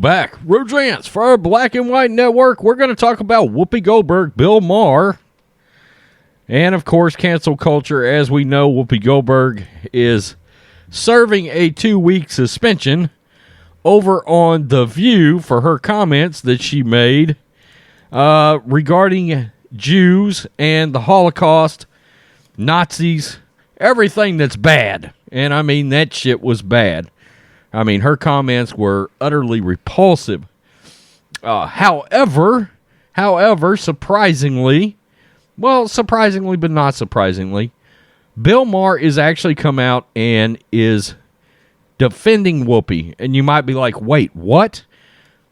Welcome back. Roseanne's for our Black and White Network. We're going to talk about Whoopi Goldberg, Bill Maher, and, of course, cancel culture. As we know, Whoopi Goldberg is serving a 2-week suspension over on The View for her comments that she made regarding Jews and the Holocaust, Nazis, everything that's bad. And, I mean, that shit was bad. I mean, her comments were utterly repulsive. However, surprisingly but not surprisingly, Bill Maher is actually come out and is defending Whoopi. And you might be like, wait, what?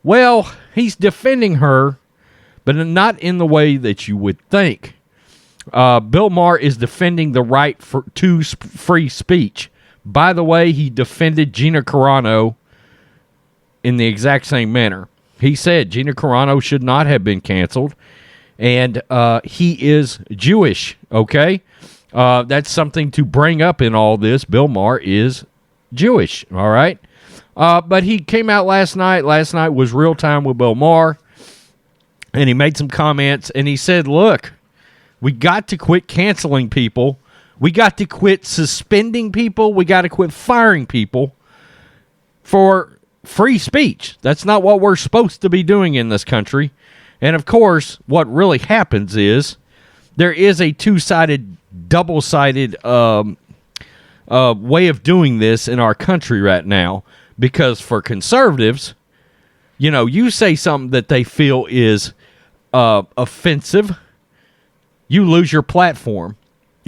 Well, he's defending her, but not in the way that you would think. Bill Maher is defending the right to free speech. By the way, he defended Gina Carano in the exact same manner. He said Gina Carano should not have been canceled, and he is Jewish, okay? That's something to bring up in all this. Bill Maher is Jewish, all right? But he came out last night. Last night was Real Time with Bill Maher, and he made some comments, and he said, look, we got to quit canceling people. We got to quit suspending people. We got to quit firing people for free speech. That's not what we're supposed to be doing in this country. And, of course, what really happens is there is a two-sided, double-sided way of doing this in our country right now. Because for conservatives, you know, you say something that they feel is offensive, you lose your platform.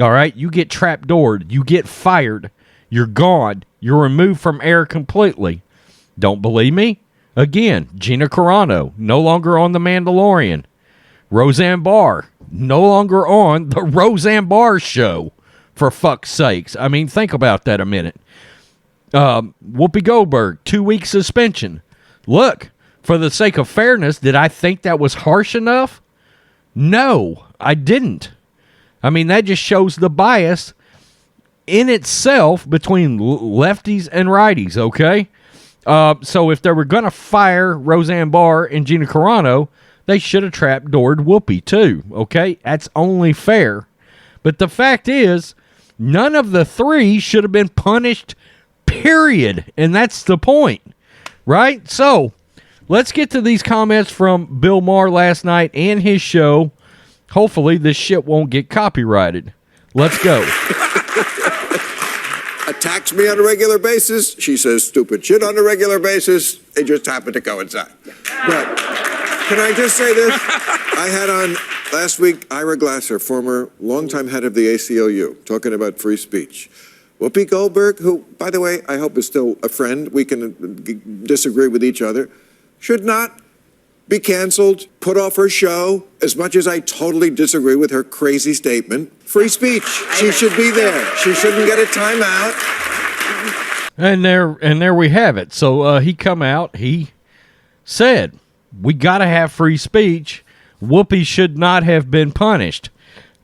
All right, you get trapdoored, you get fired, you're gone, you're removed from air completely. Don't believe me? Again, Gina Carano, no longer on The Mandalorian. Roseanne Barr, no longer on The Roseanne Barr Show, for fuck's sakes. I mean, think about that a minute. Whoopi Goldberg, 2-week suspension. Look, for the sake of fairness, did I think that was harsh enough? No, I didn't. I mean, that just shows the bias in itself between lefties and righties, okay? So if they were going to fire Roseanne Barr and Gina Carano, they should have trapdoored Whoopi too, okay? That's only fair. But the fact is, none of the three should have been punished, period. And that's the point, right? So let's get to these comments from Bill Maher last night and his show. Hopefully, this shit won't get copyrighted. Let's go. Attacks me on a regular basis. She says stupid shit on a regular basis. They just happen to coincide. But can I just say this? I had on last week Ira Glasser, former longtime head of the ACLU, talking about free speech. Whoopi Goldberg, who, by the way, I hope is still a friend. We can disagree with each other. Should not be canceled, put off her show, as much as I totally disagree with her crazy statement. Free speech. She should be there. She shouldn't get a timeout. And there we have it. So he come out, he said, we got to have free speech. Whoopi should not have been punished.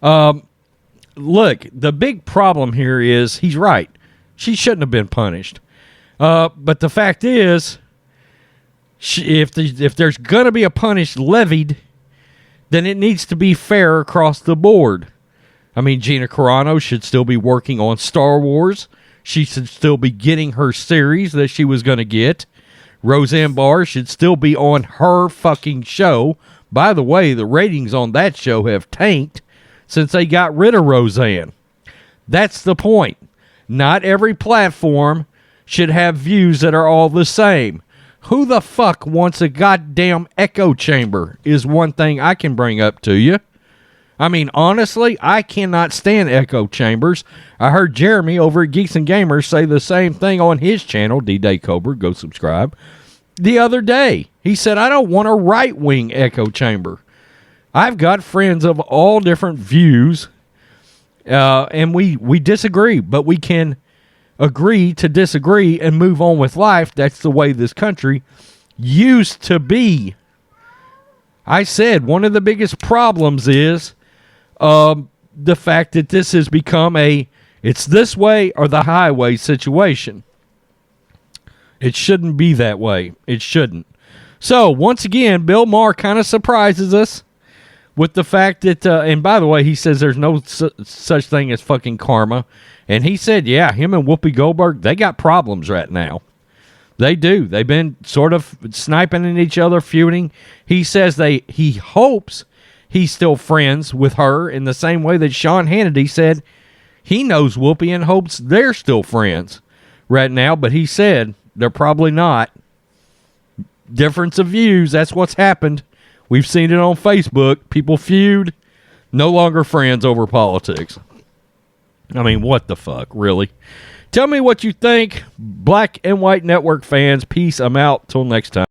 Look, the big problem here is, he's right. She shouldn't have been punished. But the fact is, if there's going to be a punish levied, then it needs to be fair across the board. I mean, Gina Carano should still be working on Star Wars. She should still be getting her series that she was going to get. Roseanne Barr should still be on her fucking show. By the way, the ratings on that show have tanked since they got rid of Roseanne. That's the point. Not every platform should have views that are all the same. Who the fuck wants a goddamn echo chamber is one thing I can bring up to you. I mean, honestly, I cannot stand echo chambers. I heard Jeremy over at Geeks and Gamers say the same thing on his channel, D-Day Cobra, go subscribe, the other day. He said, I don't want a right-wing echo chamber. I've got friends of all different views, and we disagree, but we can agree to disagree and move on with life. That's the way this country used to be. I said one of the biggest problems is the fact that this has become it's this way or the highway situation. It shouldn't be that way. It shouldn't. So, once again, Bill Maher kind of surprises us with the fact that, and by the way, he says there's no such thing as fucking karma. And he said, yeah, him and Whoopi Goldberg, they got problems right now. They do. They've been sort of sniping at each other, feuding. He says he hopes he's still friends with her in the same way that Sean Hannity said he knows Whoopi and hopes they're still friends right now. But he said they're probably not. Difference of views. That's what's happened. We've seen it on Facebook. People feud. No longer friends over politics. I mean, what the fuck, really? Tell me what you think. Black and White Network fans, peace. I'm out. Till next time.